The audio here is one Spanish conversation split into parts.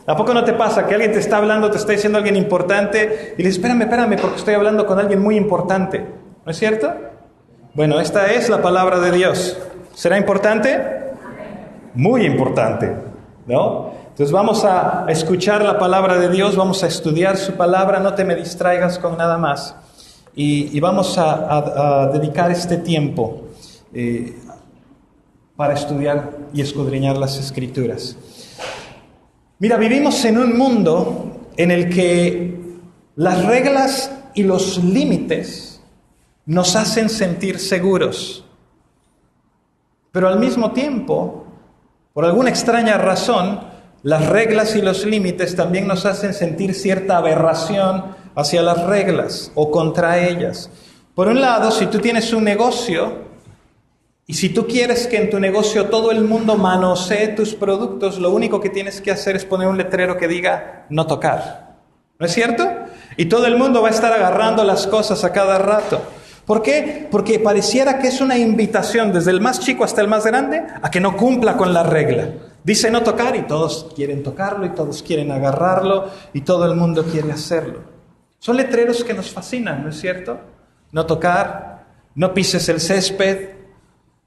¿A poco no te pasa que alguien te está hablando, te está diciendo alguien importante y le dices, espérame, porque estoy hablando con alguien muy importante? ¿No es cierto? Bueno, esta es la palabra de Dios. ¿Será importante? Muy importante, ¿no? Entonces vamos a escuchar la palabra de Dios, vamos a estudiar su palabra, no te me distraigas con nada más. Y vamos a dedicar este tiempo para estudiar y escudriñar las Escrituras. Mira, vivimos en un mundo en el que las reglas y los límites nos hacen sentir seguros. Pero al mismo tiempo, por alguna extraña razón, las reglas y los límites también nos hacen sentir cierta aberración hacia las reglas o contra ellas. Por un lado, si tú tienes un negocio y si tú quieres que en tu negocio todo el mundo manosee tus productos, lo único que tienes que hacer es poner un letrero que diga no tocar. ¿No es cierto? Y todo el mundo va a estar agarrando las cosas a cada rato. ¿Por qué? Porque pareciera que es una invitación desde el más chico hasta el más grande a que no cumpla con la regla. Dice no tocar y todos quieren tocarlo y todos quieren agarrarlo y todo el mundo quiere hacerlo. Son letreros que nos fascinan, ¿no es cierto? No tocar, no pises el césped,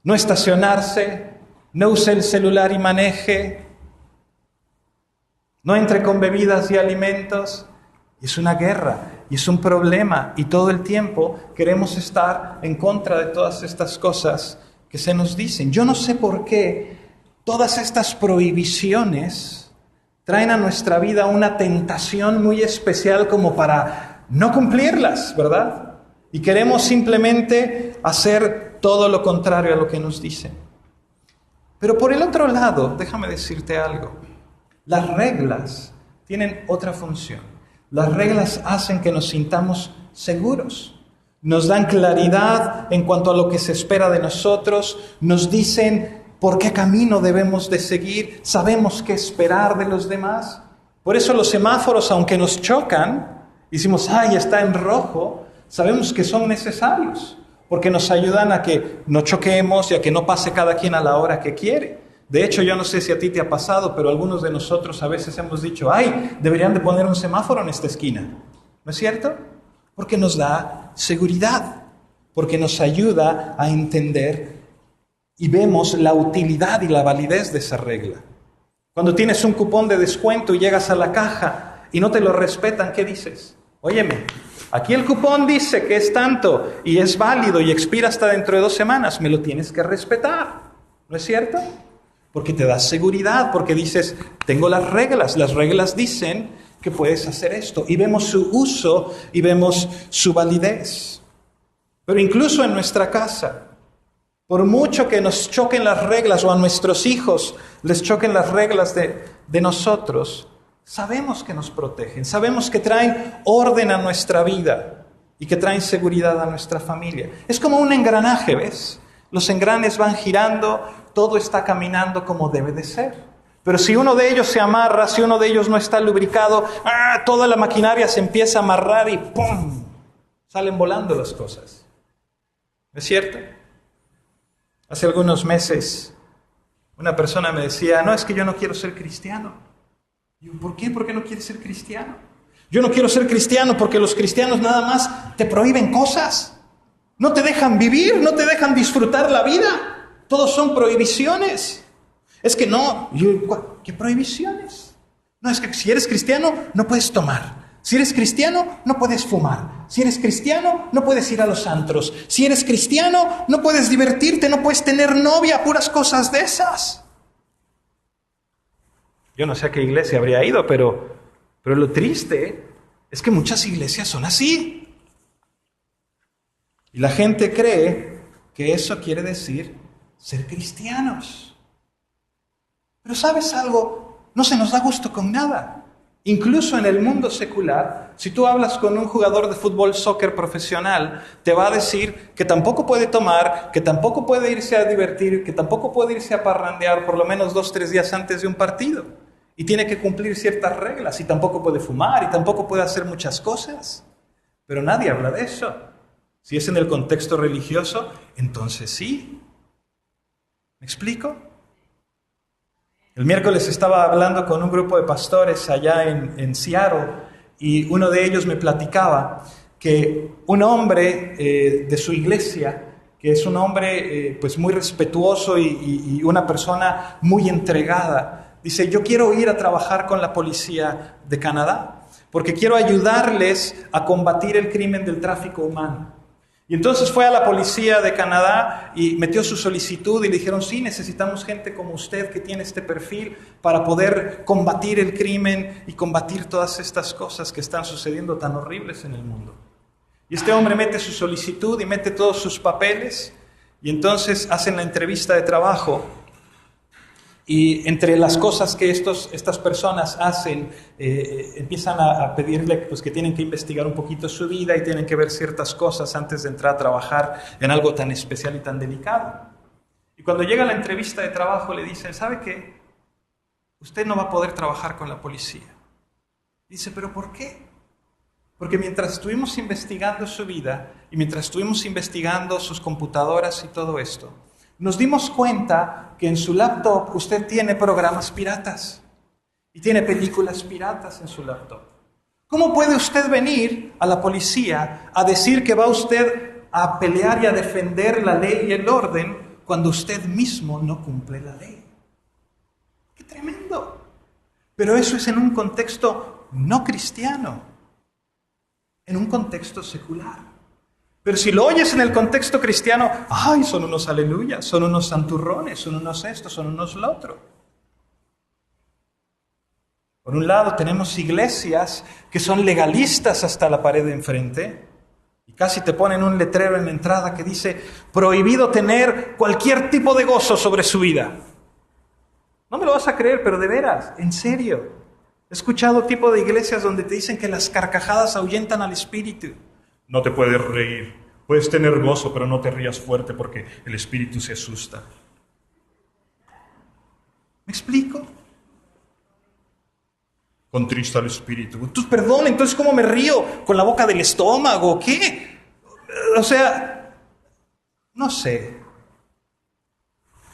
no estacionarse, no use el celular y maneje, no entre con bebidas y alimentos. Es una guerra y es un problema y todo el tiempo queremos estar en contra de todas estas cosas que se nos dicen. Yo no sé por qué todas estas prohibiciones traen a nuestra vida una tentación muy especial como para no cumplirlas, ¿verdad? Y queremos simplemente hacer todo lo contrario a lo que nos dicen. Pero por el otro lado, déjame decirte algo. Las reglas tienen otra función. Las reglas hacen que nos sintamos seguros. Nos dan claridad en cuanto a lo que se espera de nosotros. Nos dicen por qué camino debemos de seguir. Sabemos qué esperar de los demás. Por eso los semáforos, aunque nos chocan, decimos, ¡ay, está en rojo! Sabemos que son necesarios. Porque nos ayudan a que no choquemos y a que no pase cada quien a la hora que quiere. De hecho, yo no sé si a ti te ha pasado, pero algunos de nosotros a veces hemos dicho, ¡ay, deberían de poner un semáforo en esta esquina! ¿No es cierto? Porque nos da seguridad, porque nos ayuda a entender y vemos la utilidad y la validez de esa regla. Cuando tienes un cupón de descuento y llegas a la caja y no te lo respetan, ¿qué dices? Óyeme, aquí el cupón dice que es tanto y es válido y expira hasta dentro de 2 semanas. Me lo tienes que respetar. ¿No es cierto? Porque te da seguridad, porque dices, tengo las reglas dicen que puedes hacer esto. Y vemos su uso y vemos su validez. Pero incluso en nuestra casa, por mucho que nos choquen las reglas o a nuestros hijos les choquen las reglas de nosotros, sabemos que nos protegen, sabemos que traen orden a nuestra vida y que traen seguridad a nuestra familia. Es como un engranaje, ¿ves? Los engranes van girando, todo está caminando como debe de ser. Pero si uno de ellos se amarra, si uno de ellos no está lubricado, toda la maquinaria se empieza a amarrar y ¡pum! Salen volando las cosas. ¿No es cierto? Hace algunos meses una persona me decía, no, es que yo no quiero ser cristiano. Y yo, ¿por qué? ¿Por qué no quieres ser cristiano? Yo no quiero ser cristiano porque los cristianos nada más te prohíben cosas. No te dejan vivir, no te dejan disfrutar la vida. Todos son prohibiciones. Es que no, ¿qué prohibiciones? No, es que si eres cristiano no puedes tomar. Si eres cristiano no puedes fumar. Si eres cristiano no puedes ir a los antros. Si eres cristiano no puedes divertirte, no puedes tener novia, puras cosas de esas. Yo no sé a qué iglesia habría ido, pero lo triste es que muchas iglesias son así. Y la gente cree que eso quiere decir ser cristianos. Pero ¿sabes algo? No se nos da gusto con nada. Incluso en el mundo secular, si tú hablas con un jugador de fútbol, soccer profesional, te va a decir que tampoco puede tomar, que tampoco puede irse a divertir, que tampoco puede irse a parrandear por lo menos 2-3 días antes de un partido. Y tiene que cumplir ciertas reglas, y tampoco puede fumar, y tampoco puede hacer muchas cosas. Pero nadie habla de eso. Si es en el contexto religioso, entonces sí. ¿Me explico? El miércoles estaba hablando con un grupo de pastores allá en Seattle y uno de ellos me platicaba que un hombre de su iglesia, que es un hombre pues muy respetuoso y una persona muy entregada, dice: yo quiero ir a trabajar con la policía de Canadá porque quiero ayudarles a combatir el crimen del tráfico humano. Y entonces fue a la policía de Canadá y metió su solicitud y le dijeron: sí, necesitamos gente como usted que tiene este perfil para poder combatir el crimen y combatir todas estas cosas que están sucediendo tan horribles en el mundo. Y este hombre mete su solicitud y mete todos sus papeles y entonces hacen la entrevista de trabajo. Y entre las cosas que estas personas hacen, empiezan a pedirle pues, que tienen que investigar un poquito su vida y tienen que ver ciertas cosas antes de entrar a trabajar en algo tan especial y tan delicado. Y cuando llega la entrevista de trabajo le dicen: ¿sabe qué? Usted no va a poder trabajar con la policía. Dice: ¿pero por qué? Porque mientras estuvimos investigando su vida y mientras estuvimos investigando sus computadoras y todo esto, nos dimos cuenta que en su laptop usted tiene programas piratas y tiene películas piratas en su laptop. ¿Cómo puede usted venir a la policía a decir que va usted a pelear y a defender la ley y el orden cuando usted mismo no cumple la ley? ¡Qué tremendo! Pero eso es en un contexto no cristiano, en un contexto secular. Pero si lo oyes en el contexto cristiano, ¡ay, son unos aleluyas, son unos santurrones, son unos esto, son unos lo otro! Por un lado tenemos iglesias que son legalistas hasta la pared de enfrente y casi te ponen un letrero en la entrada que dice: prohibido tener cualquier tipo de gozo sobre su vida. No me lo vas a creer, pero de veras, en serio. He escuchado tipo de iglesias donde te dicen que las carcajadas ahuyentan al espíritu. No te puedes reír. Puedes tener gozo, pero no te rías fuerte porque el espíritu se asusta. ¿Me explico? Contrista el espíritu. Entonces, perdón, entonces ¿cómo me río? ¿Con la boca del estómago? ¿Qué? O sea, no sé.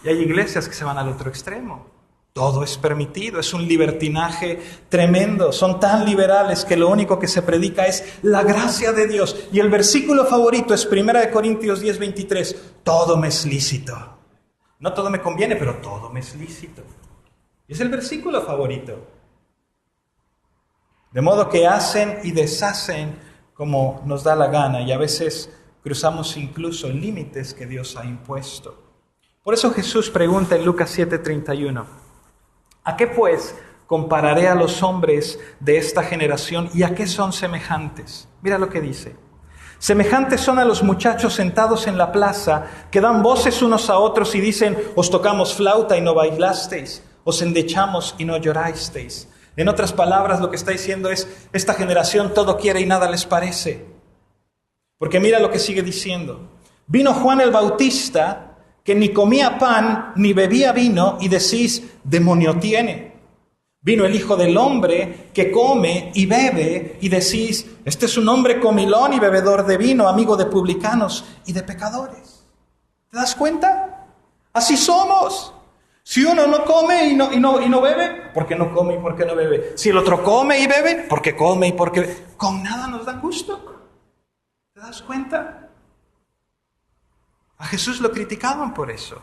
Y hay iglesias que se van al otro extremo. Todo es permitido, es un libertinaje tremendo. Son tan liberales que lo único que se predica es la gracia de Dios. Y el versículo favorito es 1 Corintios 10:23. Todo me es lícito. No todo me conviene, pero todo me es lícito. Y es el versículo favorito. De modo que hacen y deshacen como nos da la gana. Y a veces cruzamos incluso límites que Dios ha impuesto. Por eso Jesús pregunta en Lucas 7:31. ¿A qué pues compararé a los hombres de esta generación y a qué son semejantes? Mira lo que dice. Semejantes son a los muchachos sentados en la plaza que dan voces unos a otros y dicen: os tocamos flauta y no bailasteis, os endechamos y no llorasteis. En otras palabras, lo que está diciendo es: esta generación todo quiere y nada les parece. Porque mira lo que sigue diciendo. Vino Juan el Bautista, que ni comía pan ni bebía vino, y decís: demonio tiene. Vino el Hijo del Hombre, que come y bebe, y decís: este es un hombre comilón y bebedor de vino, amigo de publicanos y de pecadores. ¿Te das cuenta? Así somos. Si uno no come y no bebe, ¿por qué no come y por qué no bebe? Si el otro come y bebe, ¿por qué come y por qué bebe? Con nada nos dan gusto. ¿Te das cuenta? A Jesús lo criticaban por eso.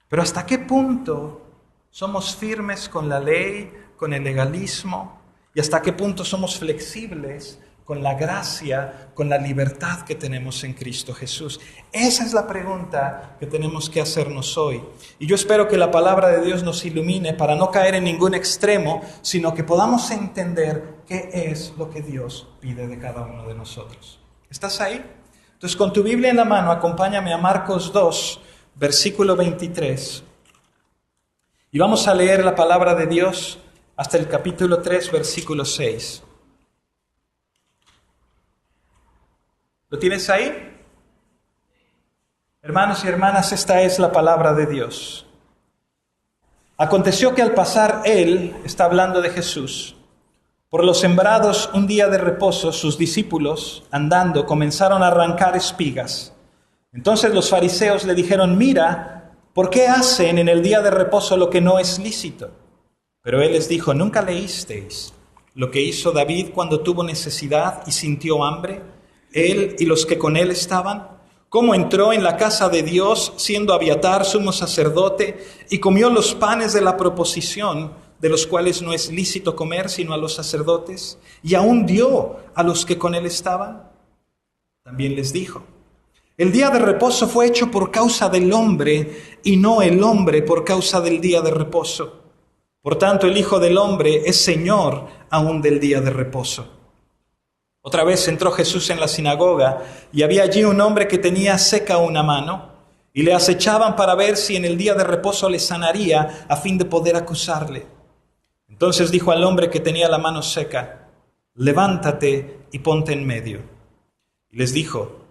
Pero ¿hasta qué punto somos firmes con la ley, con el legalismo? ¿Y hasta qué punto somos flexibles con la gracia, con la libertad que tenemos en Cristo Jesús? Esa es la pregunta que tenemos que hacernos hoy. Y yo espero que la palabra de Dios nos ilumine para no caer en ningún extremo, sino que podamos entender qué es lo que Dios pide de cada uno de nosotros. ¿Estás ahí? Entonces, con tu Biblia en la mano, acompáñame a Marcos 2, versículo 23. Y vamos a leer la palabra de Dios hasta el capítulo 3, versículo 6. ¿Lo tienes ahí? Hermanos y hermanas, esta es la palabra de Dios. Aconteció que al pasar él, está hablando de Jesús, por los sembrados un día de reposo, sus discípulos, andando, comenzaron a arrancar espigas. Entonces los fariseos le dijeron: mira, ¿por qué hacen en el día de reposo lo que no es lícito? Pero él les dijo, ¿nunca leísteis lo que hizo David cuando tuvo necesidad y sintió hambre, él y los que con él estaban? ¿Cómo entró en la casa de Dios siendo Abiatar sumo sacerdote y comió los panes de la proposición, de los cuales no es lícito comer sino a los sacerdotes, y aún dio a los que con él estaban? También les dijo, el día de reposo fue hecho por causa del hombre y no el hombre por causa del día de reposo. Por tanto, el Hijo del Hombre es Señor aún del día de reposo. Otra vez entró Jesús en la sinagoga y había allí un hombre que tenía seca una mano y le acechaban para ver si en el día de reposo le sanaría a fin de poder acusarle. Entonces dijo al hombre que tenía la mano seca, levántate y ponte en medio. Y les dijo,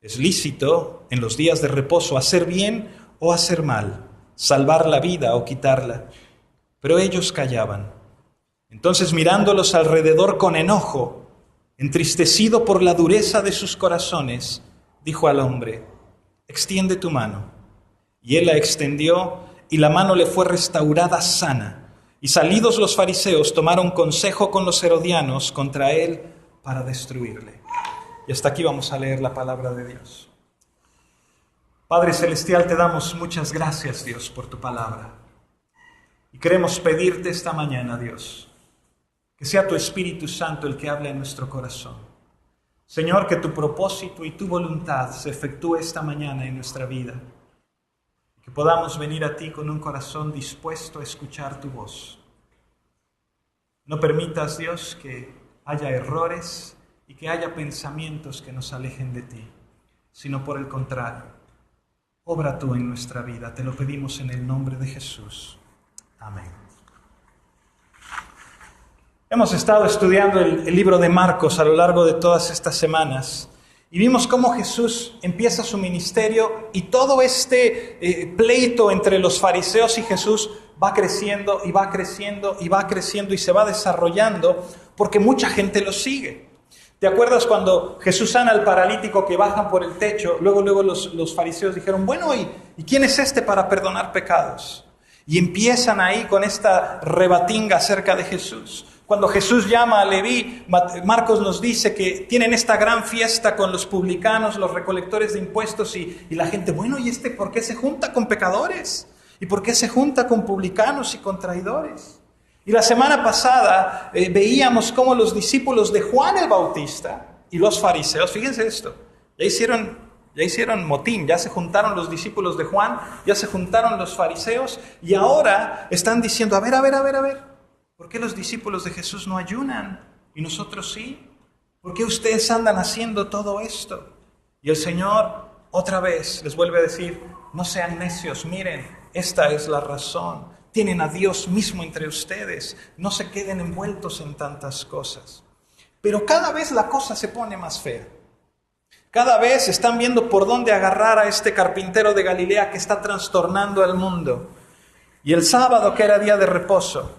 es lícito en los días de reposo hacer bien o hacer mal, salvar la vida o quitarla. Pero ellos callaban. Entonces mirándolos alrededor con enojo, entristecido por la dureza de sus corazones, dijo al hombre, extiende tu mano. Y él la extendió y la mano le fue restaurada sana. Y salidos los fariseos tomaron consejo con los herodianos contra él para destruirle. Y hasta aquí vamos a leer la palabra de Dios. Padre Celestial, te damos muchas gracias, Dios, por tu palabra. Y queremos pedirte esta mañana, Dios, que sea tu Espíritu Santo el que hable en nuestro corazón. Señor, que tu propósito y tu voluntad se efectúe esta mañana en nuestra vida. Que podamos venir a ti con un corazón dispuesto a escuchar tu voz. No permitas, Dios, que haya errores y que haya pensamientos que nos alejen de ti, sino por el contrario, obra tú en nuestra vida. Te lo pedimos en el nombre de Jesús. Amén. Hemos estado estudiando el libro de Marcos a lo largo de todas estas semanas y vimos cómo Jesús empieza su ministerio y todo este pleito entre los fariseos y Jesús va creciendo y va creciendo y va creciendo y se va desarrollando porque mucha gente lo sigue. ¿Te acuerdas cuando Jesús sana al paralítico que bajan por el techo? Luego los fariseos dijeron, bueno, ¿y quién es este para perdonar pecados? Y empiezan ahí con esta rebatinga acerca de Jesús. Cuando Jesús llama a Leví, Marcos nos dice que tienen esta gran fiesta con los publicanos, los recolectores de impuestos y la gente, bueno, ¿y este por qué se junta con pecadores? ¿Y por qué se junta con publicanos y con traidores? Y la semana pasada veíamos cómo los discípulos de Juan el Bautista y los fariseos, fíjense esto, ya hicieron motín, ya se juntaron los discípulos de Juan, ya se juntaron los fariseos y ahora están diciendo, a ver, ¿por qué los discípulos de Jesús no ayunan y nosotros sí? ¿Por qué ustedes andan haciendo todo esto? Y el Señor otra vez les vuelve a decir, no sean necios, miren, esta es la razón. Tienen a Dios mismo entre ustedes, no se queden envueltos en tantas cosas. Pero cada vez la cosa se pone más fea. Cada vez están viendo por dónde agarrar a este carpintero de Galilea que está trastornando al mundo. Y el sábado, que era día de reposo,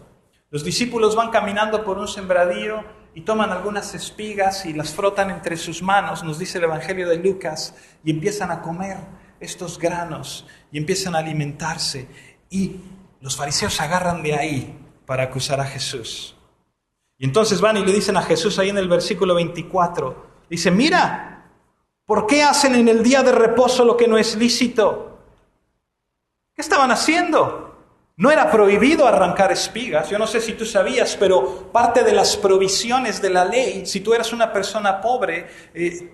los discípulos van caminando por un sembradío y toman algunas espigas y las frotan entre sus manos, nos dice el Evangelio de Lucas, y empiezan a comer estos granos y empiezan a alimentarse. Y los fariseos se agarran de ahí para acusar a Jesús. Y entonces van y le dicen a Jesús ahí en el versículo 24, dice, mira, ¿por qué hacen en el día de reposo lo que no es lícito? ¿Qué estaban haciendo? No era prohibido arrancar espigas. Yo no sé si tú sabías, pero parte de las provisiones de la ley, si tú eras una persona pobre,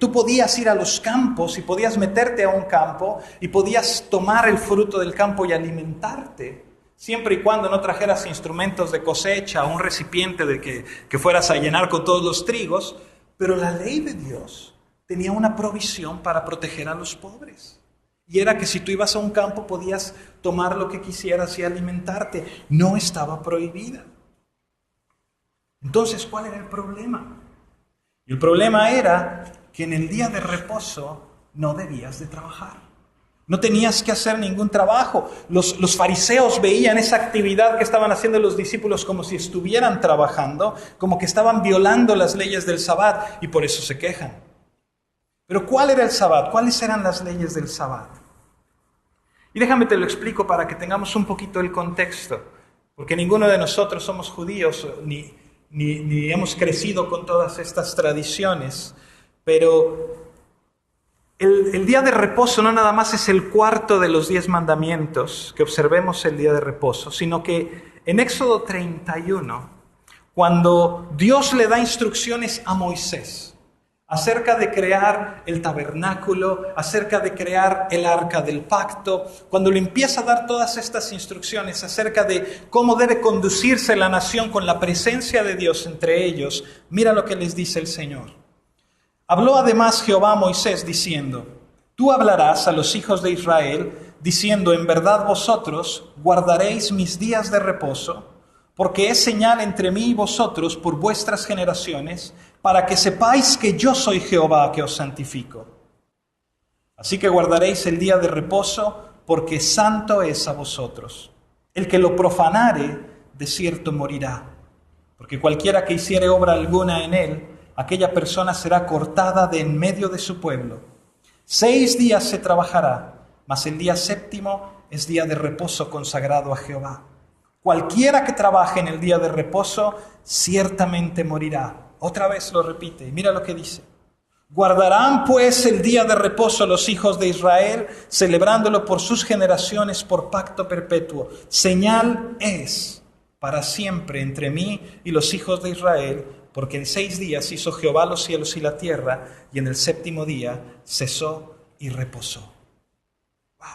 tú podías ir a los campos y podías meterte a un campo y podías tomar el fruto del campo y alimentarte, siempre y cuando no trajeras instrumentos de cosecha o un recipiente de que fueras a llenar con todos los trigos. Pero la ley de Dios tenía una provisión para proteger a los pobres. Y era que si tú ibas a un campo podías tomar lo que quisieras y alimentarte. No estaba prohibida. Entonces, ¿cuál era el problema? Y el problema era que en el día de reposo no debías de trabajar. No tenías que hacer ningún trabajo. Los fariseos veían esa actividad que estaban haciendo los discípulos como si estuvieran trabajando, como que estaban violando las leyes del Sabbat y por eso se quejan. Pero ¿cuál era el Sabbat? ¿Cuáles eran las leyes del Sabbat? Y déjame te lo explico para que tengamos un poquito el contexto, porque ninguno de nosotros somos judíos ni hemos crecido con todas estas tradiciones, pero el día de reposo no nada más es el cuarto de los 10 mandamientos que observemos el día de reposo, sino que en Éxodo 31, cuando Dios le da instrucciones a Moisés acerca de crear el tabernáculo, acerca de crear el arca del pacto, cuando le empieza a dar todas estas instrucciones acerca de cómo debe conducirse la nación con la presencia de Dios entre ellos, mira lo que les dice el Señor. Habló además Jehová a Moisés diciendo, tú hablarás a los hijos de Israel, diciendo, en verdad vosotros guardaréis mis días de reposo, porque es señal entre mí y vosotros por vuestras generaciones, para que sepáis que yo soy Jehová que os santifico. Así que guardaréis el día de reposo, porque santo es a vosotros. El que lo profanare, de cierto morirá, porque cualquiera que hiciere obra alguna en él, aquella persona será cortada de en medio de su pueblo. 6 días se trabajará, mas el día séptimo es día de reposo consagrado a Jehová. Cualquiera que trabaje en el día de reposo, ciertamente morirá. Otra vez lo repite, mira lo que dice. Guardarán pues el día de reposo los hijos de Israel, celebrándolo por sus generaciones por pacto perpetuo. Señal es para siempre entre mí y los hijos de Israel, porque en 6 días hizo Jehová los cielos y la tierra, y en el séptimo día cesó y reposó. Wow.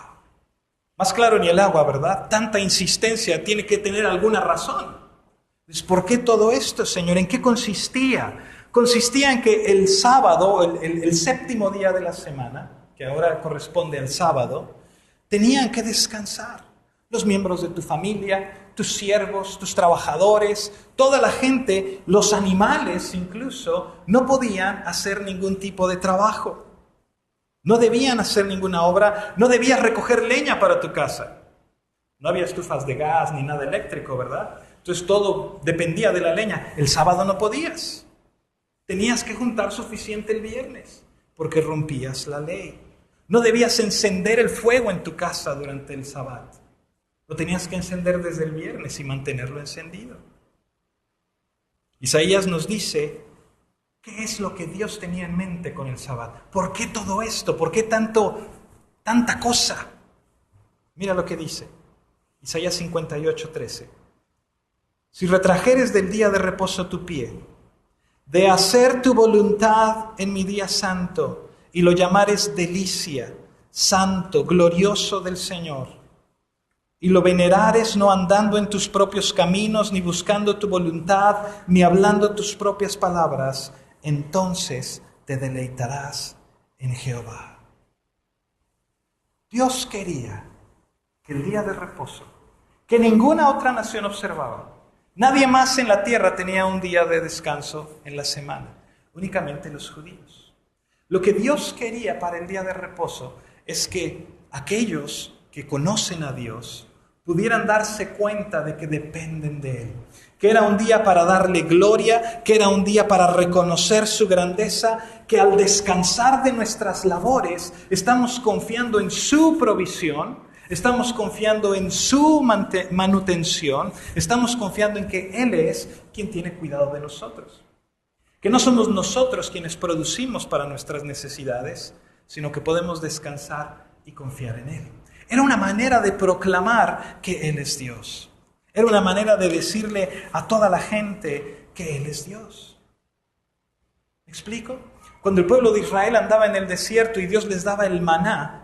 Más claro ni el agua, ¿verdad? Tanta insistencia tiene que tener alguna razón. ¿Por qué todo esto, Señor? ¿En qué consistía? Consistía en que el sábado, el séptimo día de la semana, que ahora corresponde al sábado, tenían que descansar. Los miembros de tu familia, tus siervos, tus trabajadores, toda la gente, los animales incluso, no podían hacer ningún tipo de trabajo. No debían hacer ninguna obra, no debías recoger leña para tu casa. No había estufas de gas ni nada eléctrico, ¿verdad? Entonces todo dependía de la leña. El sábado no podías. Tenías que juntar suficiente el viernes, porque rompías la ley. No debías encender el fuego en tu casa durante el sábado. Lo tenías que encender desde el viernes y mantenerlo encendido. Isaías nos dice, ¿qué es lo que Dios tenía en mente con el sábado? ¿Por qué todo esto? ¿Por qué tanta cosa? Mira lo que dice, Isaías 58:13. Si retrajeres del día de reposo tu pie, de hacer tu voluntad en mi día santo, y lo llamares delicia, santo, glorioso del Señor, y lo venerares no andando en tus propios caminos, ni buscando tu voluntad, ni hablando tus propias palabras, entonces te deleitarás en Jehová. Dios quería que el día de reposo, que ninguna otra nación observaba, nadie más en la tierra tenía un día de descanso en la semana, únicamente los judíos. Lo que Dios quería para el día de reposo es que aquellos que conocen a Dios pudieran darse cuenta de que dependen de Él, que era un día para darle gloria, que era un día para reconocer su grandeza, que al descansar de nuestras labores estamos confiando en su provisión, estamos confiando en su manutención, estamos confiando en que Él es quien tiene cuidado de nosotros, que no somos nosotros quienes producimos para nuestras necesidades, sino que podemos descansar y confiar en Él. Era una manera de proclamar que Él es Dios. Era una manera de decirle a toda la gente que Él es Dios. ¿Me explico? Cuando el pueblo de Israel andaba en el desierto y Dios les daba el maná,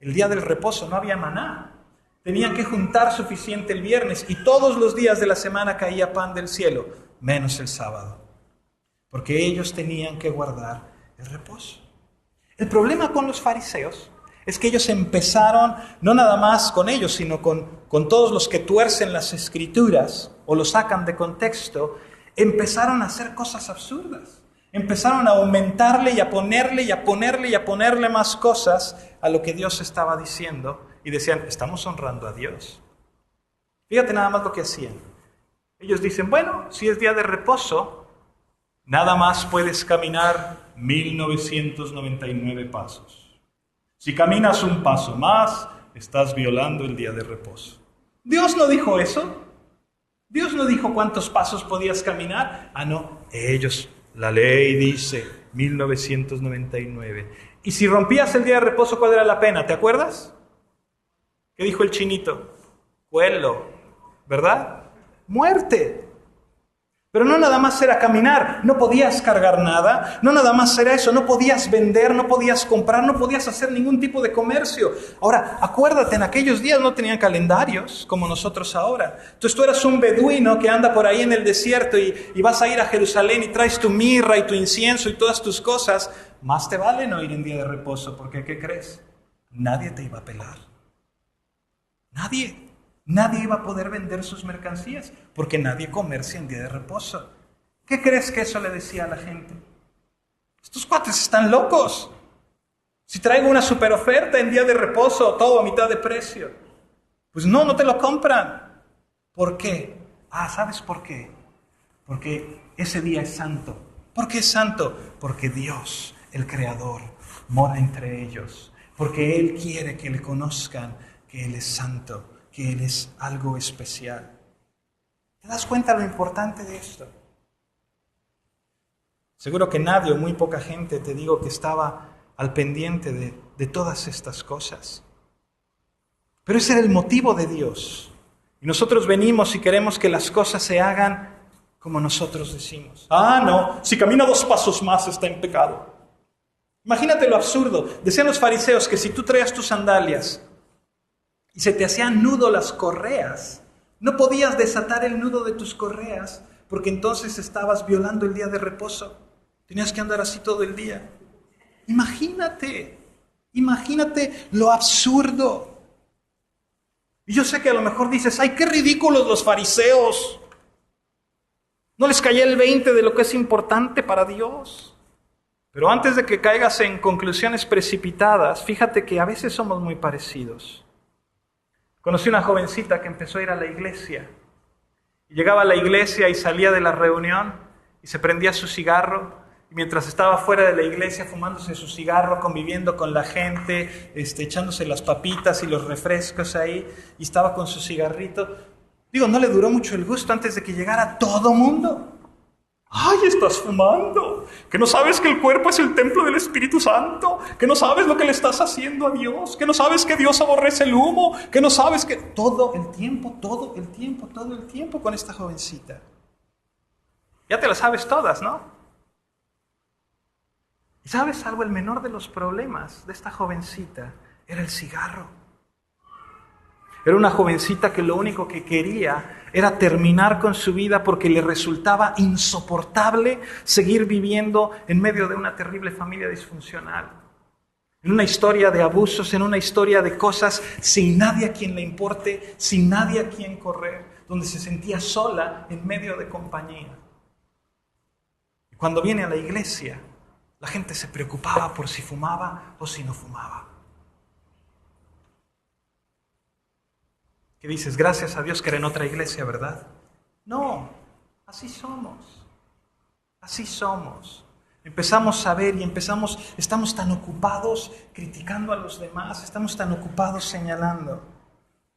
el día del reposo no había maná. Tenían que juntar suficiente el viernes y todos los días de la semana caía pan del cielo, menos el sábado. Porque ellos tenían que guardar el reposo. El problema con los fariseos es que ellos empezaron, no nada más con ellos, sino con todos los que tuercen las escrituras o lo sacan de contexto, empezaron a hacer cosas absurdas. Empezaron a aumentarle y a ponerle y a ponerle y a ponerle más cosas a lo que Dios estaba diciendo. Y decían, estamos honrando a Dios. Fíjate nada más lo que hacían. Ellos dicen, bueno, si es día de reposo, nada más puedes caminar 1999 pasos. Si caminas un paso más, estás violando el día de reposo. Dios no dijo eso. Dios no dijo cuántos pasos podías caminar. Ah, no, ellos, la ley dice, 1999. Y si rompías el día de reposo, ¿cuál era la pena? ¿Te acuerdas? ¿Qué dijo el chinito? Cuelo, ¿verdad? Muerte. Pero no nada más era caminar, no podías cargar nada, no nada más era eso, no podías vender, no podías comprar, no podías hacer ningún tipo de comercio. Ahora, acuérdate, en aquellos días no tenían calendarios como nosotros ahora. Entonces tú eras un beduino que anda por ahí en el desierto y vas a ir a Jerusalén y traes tu mirra y tu incienso y todas tus cosas. Más te vale no ir en día de reposo, porque ¿qué crees? Nadie te iba a pelar. Nadie. Nadie iba a poder vender sus mercancías porque nadie comercia en día de reposo. ¿Qué crees que eso le decía a la gente? Estos cuates están locos. Si traigo una super oferta en día de reposo, todo a mitad de precio. Pues no te lo compran. ¿Por qué? ¿Sabes por qué? Porque ese día es santo. ¿Por qué es santo? Porque Dios, el Creador, mora entre ellos. Porque Él quiere que le conozcan que Él es santo, que Él es algo especial. ¿Te das cuenta lo importante de esto? Seguro que nadie o muy poca gente, te digo, que estaba al pendiente de todas estas cosas. Pero ese era el motivo de Dios. Y nosotros venimos y queremos que las cosas se hagan como nosotros decimos. No, si camina 2 pasos más está en pecado. Imagínate lo absurdo. Decían los fariseos que si tú traías tus sandalias y se te hacían nudo las correas, no podías desatar el nudo de tus correas porque entonces estabas violando el día de reposo. Tenías que andar así todo el día. Imagínate lo absurdo. Y yo sé que a lo mejor dices, ¡ay, qué ridículos los fariseos! No les caía el 20 de lo que es importante para Dios. Pero antes de que caigas en conclusiones precipitadas, fíjate que a veces somos muy parecidos. Conocí una jovencita que empezó a ir a la iglesia. Y llegaba a la iglesia y salía de la reunión y se prendía su cigarro. Y mientras estaba fuera de la iglesia fumándose su cigarro, conviviendo con la gente, echándose las papitas y los refrescos ahí, y estaba con su cigarrito. No le duró mucho el gusto antes de que llegara todo mundo. ¡Ay, estás fumando! ¿Que no sabes que el cuerpo es el templo del Espíritu Santo? ¿Que no sabes lo que le estás haciendo a Dios? ¿Que no sabes que Dios aborrece el humo? ¿Que no sabes que...? Todo el tiempo con esta jovencita. Ya te las sabes todas, ¿no? ¿Y sabes algo? El menor de los problemas de esta jovencita era el cigarro. Era una jovencita que lo único que quería era terminar con su vida porque le resultaba insoportable seguir viviendo en medio de una terrible familia disfuncional. En una historia de abusos, en una historia de cosas sin nadie a quien le importe, sin nadie a quien correr, donde se sentía sola en medio de compañía. Y cuando viene a la iglesia, la gente se preocupaba por si fumaba o si no fumaba. Que dices, gracias a Dios que era en otra iglesia, ¿verdad? No, así somos. Así somos. Empezamos a ver y estamos tan ocupados criticando a los demás, estamos tan ocupados señalando.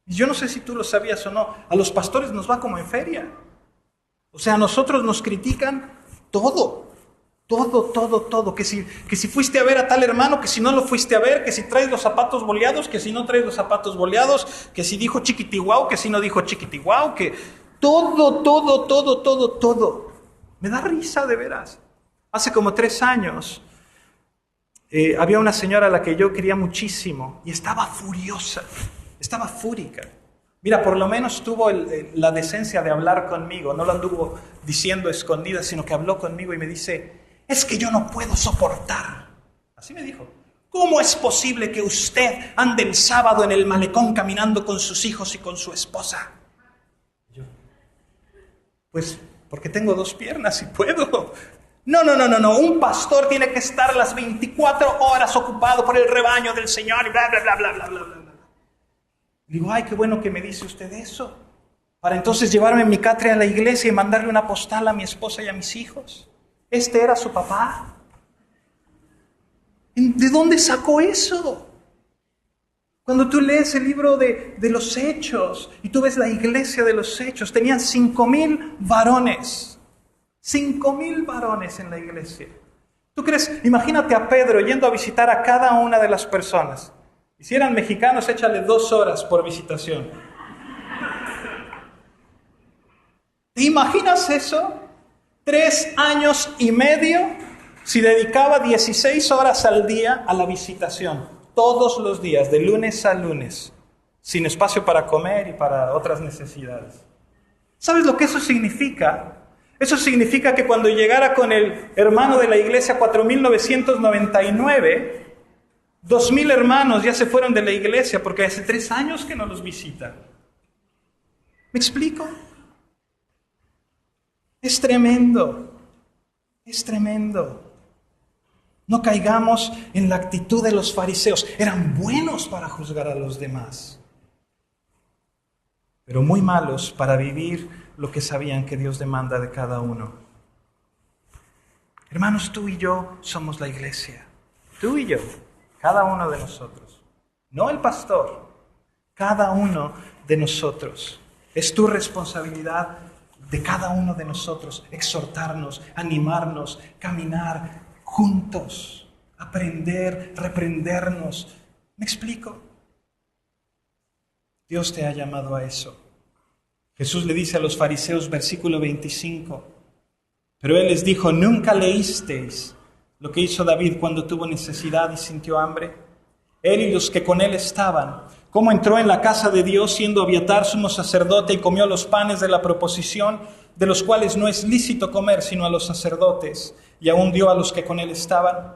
Y yo no sé si tú lo sabías o no, a los pastores nos va como en feria. O sea, a nosotros nos critican todo. Todo. Que si fuiste a ver a tal hermano, que si no lo fuiste a ver, que si traes los zapatos boleados, que si no traes los zapatos boleados, que si dijo chiquitiguau, que si no dijo chiquitiguau, que todo. Me da risa de veras. Hace como 3 años había una señora a la que yo quería muchísimo y estaba furiosa, estaba fúrica. Mira, por lo menos tuvo la decencia de hablar conmigo, no lo anduvo diciendo escondida, sino que habló conmigo y me dice, es que yo no puedo soportar. Así me dijo. ¿Cómo es posible que usted ande el sábado en el malecón caminando con sus hijos y con su esposa? Yo, pues porque tengo 2 piernas y puedo. No. Un pastor tiene que estar las 24 horas ocupado por el rebaño del Señor y bla, bla, bla, bla, bla, bla, bla. Digo, ay, qué bueno que me dice usted eso. Para entonces llevarme mi catre a la iglesia y mandarle una postal a mi esposa y a mis hijos. ¿Este era su papá? ¿De dónde sacó eso? Cuando tú lees el libro de los Hechos y tú ves la iglesia de los Hechos, tenían 5,000 varones. 5,000 varones en la iglesia. ¿Tú crees? Imagínate a Pedro yendo a visitar a cada una de las personas. Y si eran mexicanos, échale 2 horas por visitación. ¿Te imaginas eso? 3 años y medio si dedicaba 16 horas al día a la visitación. Todos los días, de lunes a lunes, sin espacio para comer y para otras necesidades. ¿Sabes lo que eso significa? Eso significa que cuando llegara con el hermano de la iglesia 4,999, 2,000 hermanos ya se fueron de la iglesia porque hace 3 años que no los visitan. ¿Me explico? Es tremendo. Es tremendo. No caigamos en la actitud de los fariseos. Eran buenos para juzgar a los demás, pero muy malos para vivir lo que sabían que Dios demanda de cada uno. Hermanos, tú y yo somos la iglesia. Tú y yo, cada uno de nosotros. No el pastor, cada uno de nosotros. Es tu responsabilidad de cada uno de nosotros exhortarnos, animarnos, caminar juntos, aprender, reprendernos. ¿Me explico? Dios te ha llamado a eso. Jesús le dice a los fariseos, versículo 25, pero Él les dijo, ¿nunca leísteis lo que hizo David cuando tuvo necesidad y sintió hambre? Él y los que con Él estaban, cómo entró en la casa de Dios siendo Abiatar sumo sacerdote y comió los panes de la proposición, de los cuales no es lícito comer sino a los sacerdotes, y aún dio a los que con Él estaban.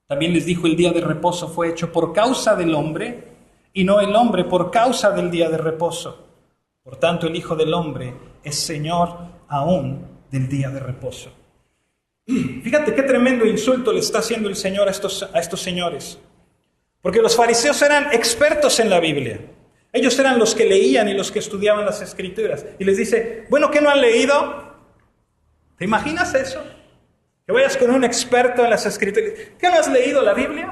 También les dijo, el día de reposo fue hecho por causa del hombre, y no el hombre por causa del día de reposo. Por tanto, el Hijo del Hombre es Señor aún del día de reposo. Fíjate qué tremendo insulto le está haciendo el Señor a estos señores. Porque los fariseos eran expertos en la Biblia. Ellos eran los que leían y los que estudiaban las Escrituras. Y les dice, bueno, ¿qué no han leído? ¿Te imaginas eso? Que vayas con un experto en las Escrituras. ¿Qué no has leído la Biblia?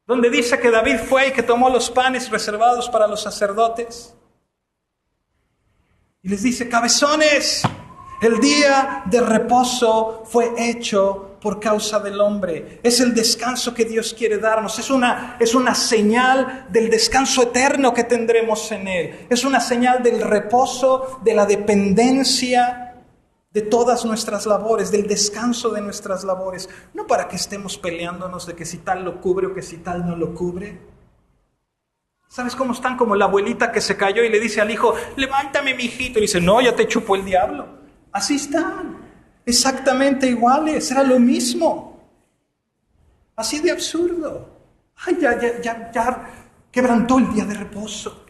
Donde dice que David fue y que tomó los panes reservados para los sacerdotes. Y les dice, cabezones, el día de reposo fue hecho por causa del hombre. Es el descanso que Dios quiere darnos. Es una señal del descanso eterno que tendremos en Él. Es una señal del reposo, de la dependencia de todas nuestras labores, del descanso de nuestras labores. No para que estemos peleándonos de que si tal lo cubre o que si tal no lo cubre. ¿Sabes cómo están? Como la abuelita que se cayó y le dice al hijo, levántame, mi hijito. Y dice, no, ya te chupó el diablo. Así están, exactamente iguales, era lo mismo. Así de absurdo. Ay, ya quebrantó el día de reposo.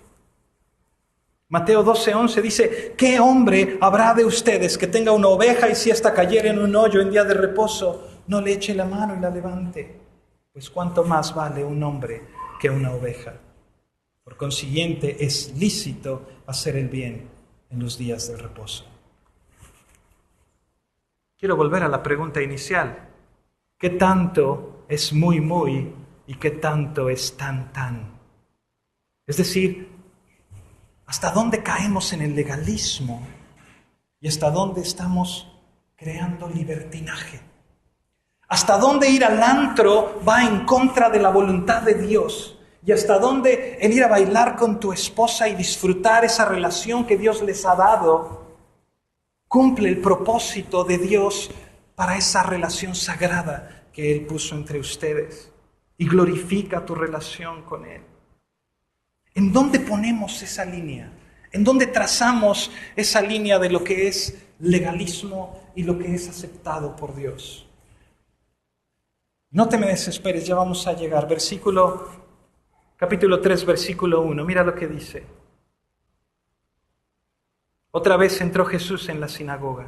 Mateo 12:11 dice, ¿qué hombre habrá de ustedes que tenga una oveja y si ésta cayere en un hoyo en día de reposo, no le eche la mano y la levante? Pues cuánto más vale un hombre que una oveja. Por consiguiente, es lícito hacer el bien en los días de reposo. Quiero volver a la pregunta inicial. ¿Qué tanto es muy, muy y qué tanto es tan, tan? Es decir, ¿hasta dónde caemos en el legalismo y hasta dónde estamos creando libertinaje? ¿Hasta dónde ir al antro va en contra de la voluntad de Dios? ¿Y hasta dónde el ir a bailar con tu esposa y disfrutar esa relación que Dios les ha dado cumple el propósito de Dios para esa relación sagrada que Él puso entre ustedes y glorifica tu relación con Él? ¿En dónde ponemos esa línea? ¿En dónde trazamos esa línea de lo que es legalismo y lo que es aceptado por Dios? No te me desesperes, ya vamos a llegar. Capítulo 3, versículo 1. Mira lo que dice. Otra vez entró Jesús en la sinagoga.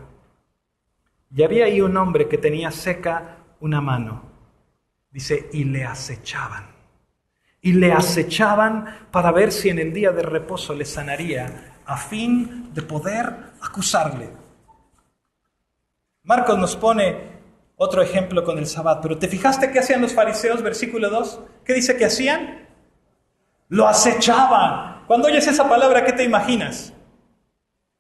Y había ahí un hombre que tenía seca una mano. Dice, y le acechaban. Y le acechaban para ver si en el día de reposo le sanaría, a fin de poder acusarle. Marcos nos pone otro ejemplo con el Sabbat. Pero ¿te fijaste qué hacían los fariseos? Versículo 2. ¿Qué dice que hacían? Lo acechaban. Cuando oyes esa palabra, ¿qué te imaginas?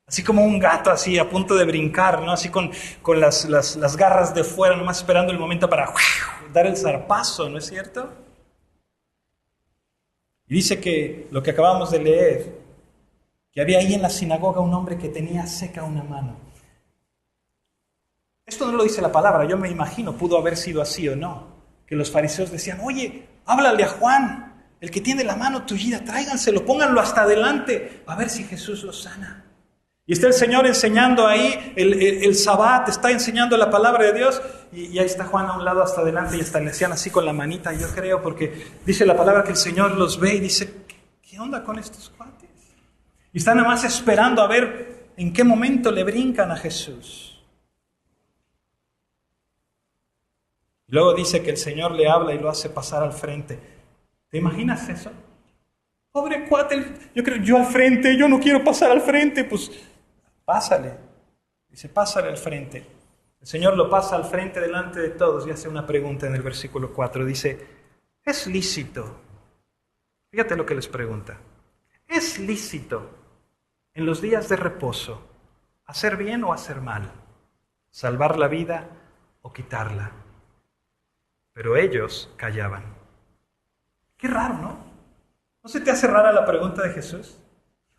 Así como un gato así a punto de brincar, ¿no? Así con las garras de fuera, nomás esperando el momento para dar el zarpazo, ¿no es cierto? Y dice que lo que acabamos de leer, que había ahí en la sinagoga un hombre que tenía seca una mano. Esto no lo dice la palabra, yo me imagino, pudo haber sido así o no. Que los fariseos decían, oye, háblale a Juan, el que tiene la mano tullida, tráiganselo, pónganlo hasta adelante, a ver si Jesús lo sana. Y está el Señor enseñando ahí el Sabbat, está enseñando la palabra de Dios, y ahí está Juan a un lado hasta adelante, y hasta le hacían así con la manita, yo creo, porque dice la palabra que el Señor los ve y dice, ¿qué onda con estos cuates? Y están nada más esperando a ver en qué momento le brincan a Jesús. Y luego dice que el Señor le habla y lo hace pasar al frente. ¿Te imaginas eso? Pobre cuate, yo al frente, yo no quiero pasar al frente, pues pásale. Dice, pásale al frente. El Señor lo pasa al frente delante de todos y hace una pregunta en el versículo 4. Dice, ¿es lícito? Fíjate lo que les pregunta. ¿Es lícito en los días de reposo hacer bien o hacer mal? ¿Salvar la vida o quitarla? Pero ellos callaban. Qué raro, ¿no? ¿No se te hace rara la pregunta de Jesús?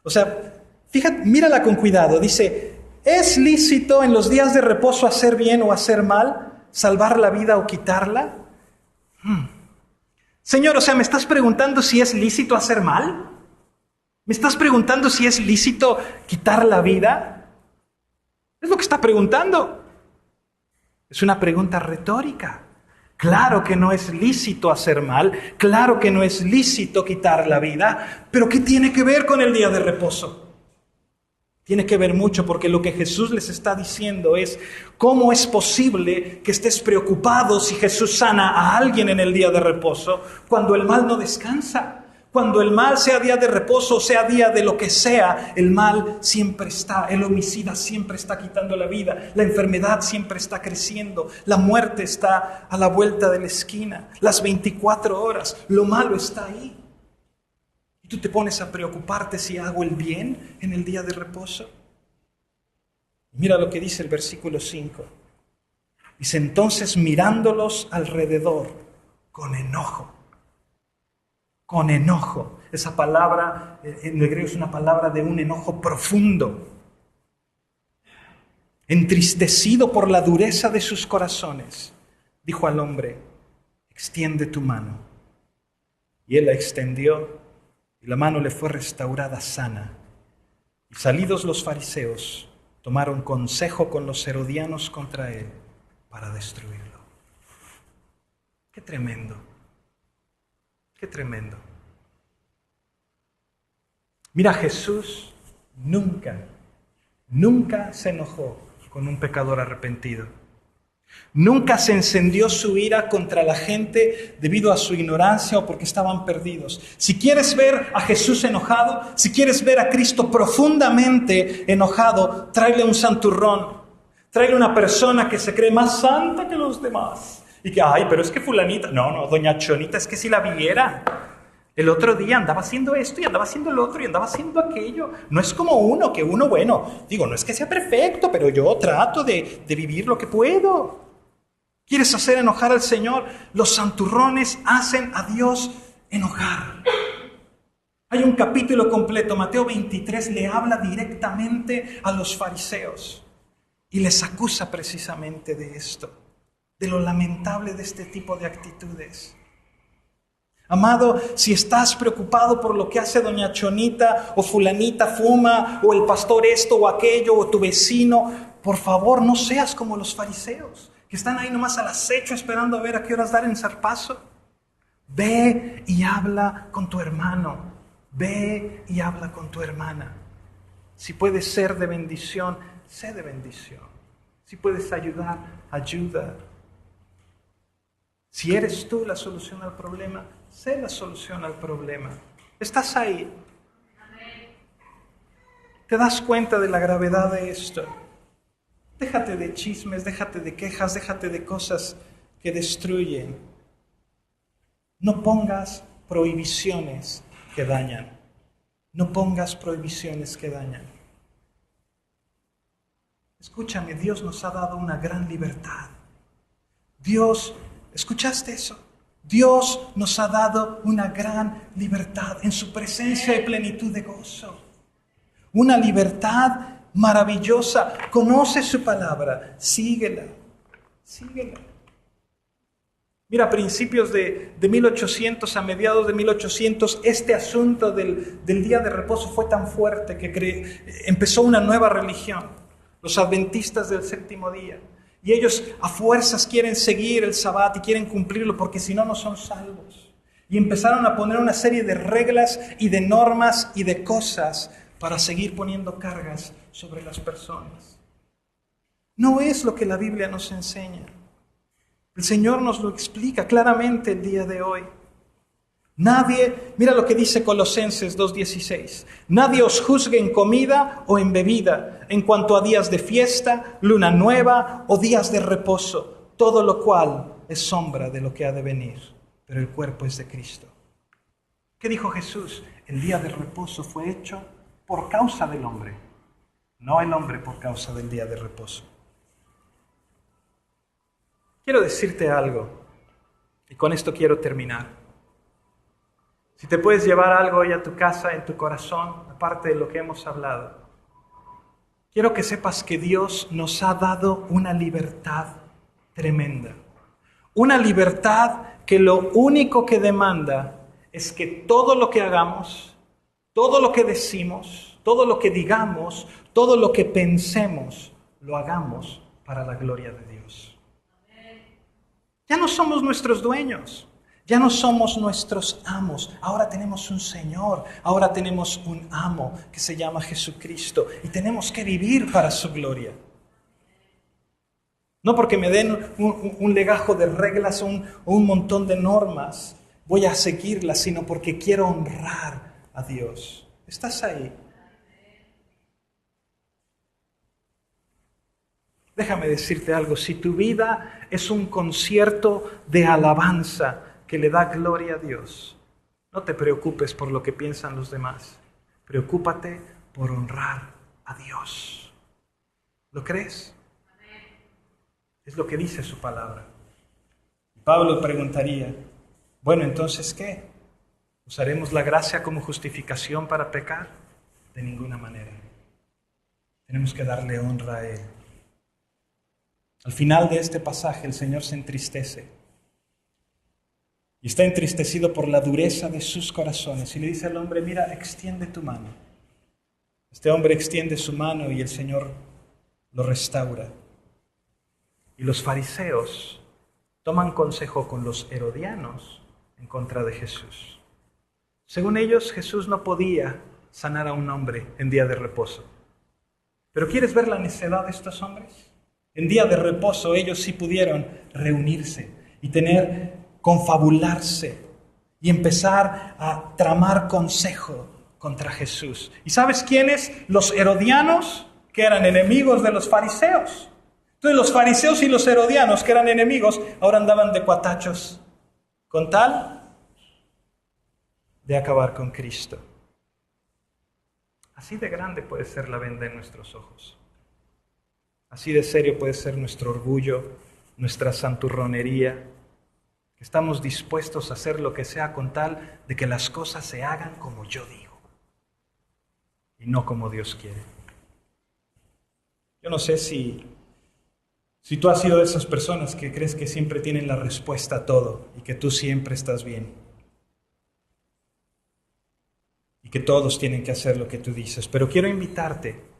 O sea, fíjate, mírala con cuidado. Dice, ¿es lícito en los días de reposo hacer bien o hacer mal? ¿Salvar la vida o quitarla? Señor, o sea, ¿me estás preguntando si es lícito hacer mal? ¿Me estás preguntando si es lícito quitar la vida? Es lo que está preguntando. Es una pregunta retórica. Claro que no es lícito hacer mal, claro que no es lícito quitar la vida, pero ¿qué tiene que ver con el día de reposo? Tiene que ver mucho, porque lo que Jesús les está diciendo es, ¿cómo es posible que estés preocupado si Jesús sana a alguien en el día de reposo cuando el mal no descansa? Cuando el mal, sea día de reposo, sea día de lo que sea, el mal siempre está, el homicida siempre está quitando la vida, la enfermedad siempre está creciendo, la muerte está a la vuelta de la esquina, las 24 horas, lo malo está ahí. ¿Y tú te pones a preocuparte si hago el bien en el día de reposo? Mira lo que dice el versículo 5. Dice, entonces mirándolos alrededor con enojo. Con enojo. Esa palabra en el griego es una palabra de un enojo profundo. Entristecido por la dureza de sus corazones, dijo al hombre, extiende tu mano. Y él la extendió y la mano le fue restaurada sana. Y salidos los fariseos, tomaron consejo con los herodianos contra él para destruirlo. ¡Qué tremendo! ¡Qué tremendo! Mira, Jesús nunca se enojó con un pecador arrepentido. Nunca se encendió su ira contra la gente debido a su ignorancia o porque estaban perdidos. Si quieres ver a Jesús enojado, si quieres ver a Cristo profundamente enojado, tráele un santurrón. Tráele una persona que se cree más santa que los demás. Y que, ay, pero es que fulanita, no, doña Chonita, es que si la viera, el otro día andaba haciendo esto y andaba haciendo lo otro y andaba haciendo aquello. No es como uno, bueno, digo, no es que sea perfecto, pero yo trato de vivir lo que puedo. ¿Quieres hacer enojar al Señor? Los santurrones hacen a Dios enojar. Hay un capítulo completo, Mateo 23, le habla directamente a los fariseos y les acusa precisamente de esto, de lo lamentable de este tipo de actitudes. Amado, si estás preocupado por lo que hace doña Chonita o fulanita fuma o el pastor esto o aquello o tu vecino, por favor no seas como los fariseos que están ahí nomás al acecho esperando a ver a qué horas dar en zarpazo. Ve y habla con tu hermano, ve y habla con tu hermana. Si puedes ser de bendición, sé de bendición. Si puedes ayudar, ayuda. Si eres tú la solución al problema, sé la solución al problema. ¿Estás ahí? ¿Te das cuenta de la gravedad de esto? Déjate de chismes, déjate de quejas, déjate de cosas que destruyen. No pongas prohibiciones que dañan. No pongas prohibiciones que dañan. Escúchame, Dios nos ha dado una gran libertad. Dios, ¿escuchaste eso? Dios nos ha dado una gran libertad. En su presencia hay plenitud de gozo. Una libertad maravillosa. Conoce su palabra, síguela, síguela. Mira, a principios de 1800, a mediados de 1800, este asunto del día de reposo fue tan fuerte que empezó una nueva religión, los adventistas del séptimo día. Y ellos a fuerzas quieren seguir el Sabbat y quieren cumplirlo porque si no, no son salvos. Y empezaron a poner una serie de reglas y de normas y de cosas para seguir poniendo cargas sobre las personas. No es lo que la Biblia nos enseña. El Señor nos lo explica claramente el día de hoy. Nadie, mira lo que dice Colosenses 2:16, nadie os juzgue en comida o en bebida, en cuanto a días de fiesta, luna nueva o días de reposo, todo lo cual es sombra de lo que ha de venir, pero el cuerpo es de Cristo. ¿Qué dijo Jesús? El día de reposo fue hecho por causa del hombre, no el hombre por causa del día de reposo. Quiero decirte algo, y con esto quiero terminar. Si te puedes llevar algo hoy a tu casa, en tu corazón, aparte de lo que hemos hablado, quiero que sepas que Dios nos ha dado una libertad tremenda. Una libertad que lo único que demanda es que todo lo que hagamos, todo lo que decimos, todo lo que digamos, todo lo que pensemos, lo hagamos para la gloria de Dios. Ya no somos nuestros dueños, ya no somos nuestros amos. Ahora tenemos un Señor, ahora tenemos un amo que se llama Jesucristo y tenemos que vivir para su gloria. No porque me den un legajo de reglas o un montón de normas, voy a seguirlas, sino porque quiero honrar a Dios. ¿Estás ahí? Déjame decirte algo, si tu vida es un concierto de alabanza que le da gloria a Dios, no te preocupes por lo que piensan los demás, preocúpate por honrar a Dios. ¿Lo crees? Es lo que dice su palabra. Pablo preguntaría, bueno, entonces ¿qué? ¿Usaremos la gracia como justificación para pecar? De ninguna manera. Tenemos que darle honra a Él. Al final de este pasaje el Señor se entristece y está entristecido por la dureza de sus corazones y le dice al hombre, mira, extiende tu mano. Este hombre extiende su mano y el Señor lo restaura. Y los fariseos toman consejo con los herodianos en contra de Jesús. Según ellos, Jesús no podía sanar a un hombre en día de reposo. ¿Pero quieres ver la necedad de estos hombres? En día de reposo ellos sí pudieron reunirse y confabularse y empezar a tramar consejo contra Jesús. ¿Y sabes quiénes? Los herodianos, que eran enemigos de los fariseos. Entonces los fariseos y los herodianos, que eran enemigos, ahora andaban de cuatachos con tal de acabar con Cristo. Así de grande puede ser la venda en nuestros ojos. Así de serio puede ser nuestro orgullo, nuestra santurronería, que estamos dispuestos a hacer lo que sea con tal de que las cosas se hagan como yo digo y no como Dios quiere. Yo no sé si tú has sido de esas personas que crees que siempre tienen la respuesta a todo y que tú siempre estás bien y que todos tienen que hacer lo que tú dices, pero quiero invitarte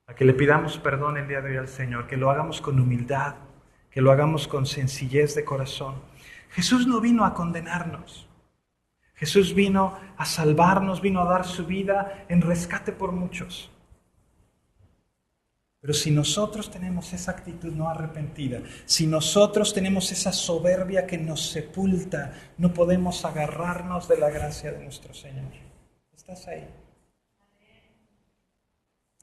a que le pidamos perdón el día de hoy al Señor, que lo hagamos con humildad, que lo hagamos con sencillez de corazón. Jesús no vino a condenarnos. Jesús vino a salvarnos, vino a dar su vida en rescate por muchos. Pero si nosotros tenemos esa actitud no arrepentida, si nosotros tenemos esa soberbia que nos sepulta, no podemos agarrarnos de la gracia de nuestro Señor. ¿Estás ahí?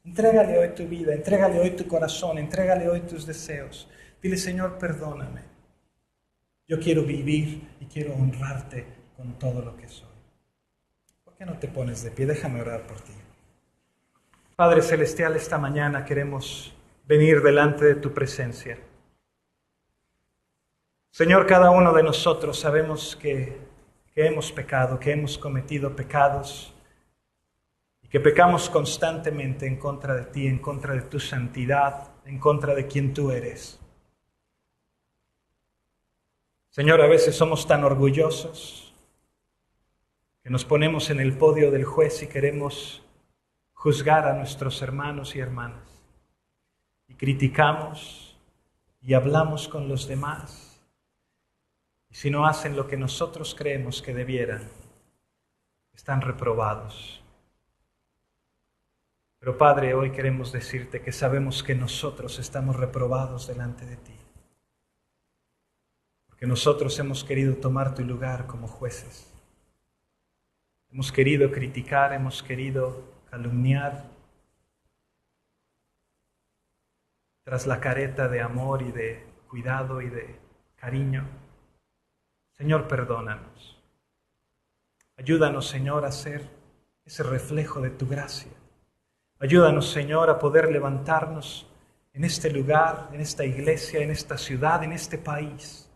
Entrégale hoy tu vida, entrégale hoy tu corazón, entrégale hoy tus deseos. Dile, Señor, perdóname. Yo quiero vivir y quiero honrarte con todo lo que soy. ¿Por qué no te pones de pie? Déjame orar por ti. Padre Celestial, esta mañana queremos venir delante de tu presencia. Señor, cada uno de nosotros sabemos que hemos pecado, que hemos cometido pecados y que pecamos constantemente en contra de ti, en contra de tu santidad, en contra de quien tú eres. Señor, a veces somos tan orgullosos que nos ponemos en el podio del juez y queremos juzgar a nuestros hermanos y hermanas. Y criticamos y hablamos con los demás. Y si no hacen lo que nosotros creemos que debieran, están reprobados. Pero Padre, hoy queremos decirte que sabemos que nosotros estamos reprobados delante de ti. Porque nosotros hemos querido tomar tu lugar como jueces. Hemos querido criticar, hemos querido calumniar tras la careta de amor y de cuidado y de cariño. Señor, perdónanos. Ayúdanos, Señor, a ser ese reflejo de tu gracia. Ayúdanos, Señor, a poder levantarnos en este lugar, en esta iglesia, en esta ciudad, en este país,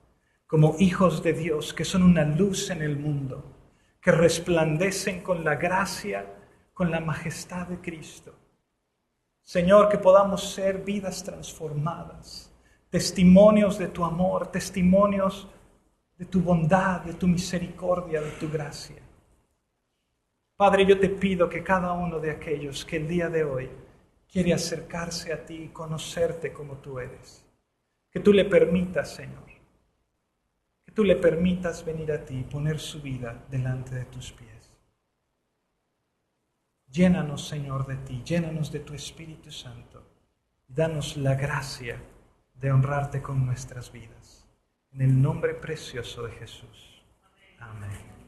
como hijos de Dios que son una luz en el mundo, que resplandecen con la gracia, con la majestad de Cristo. Señor, que podamos ser vidas transformadas, testimonios de tu amor, testimonios de tu bondad, de tu misericordia, de tu gracia. Padre, yo te pido que cada uno de aquellos que el día de hoy quiere acercarse a ti y conocerte como tú eres, que tú le permitas, Señor, que tú le permitas venir a ti y poner su vida delante de tus pies. Llénanos, Señor, de ti, llénanos de tu Espíritu Santo y danos la gracia de honrarte con nuestras vidas. En el nombre precioso de Jesús. Amén.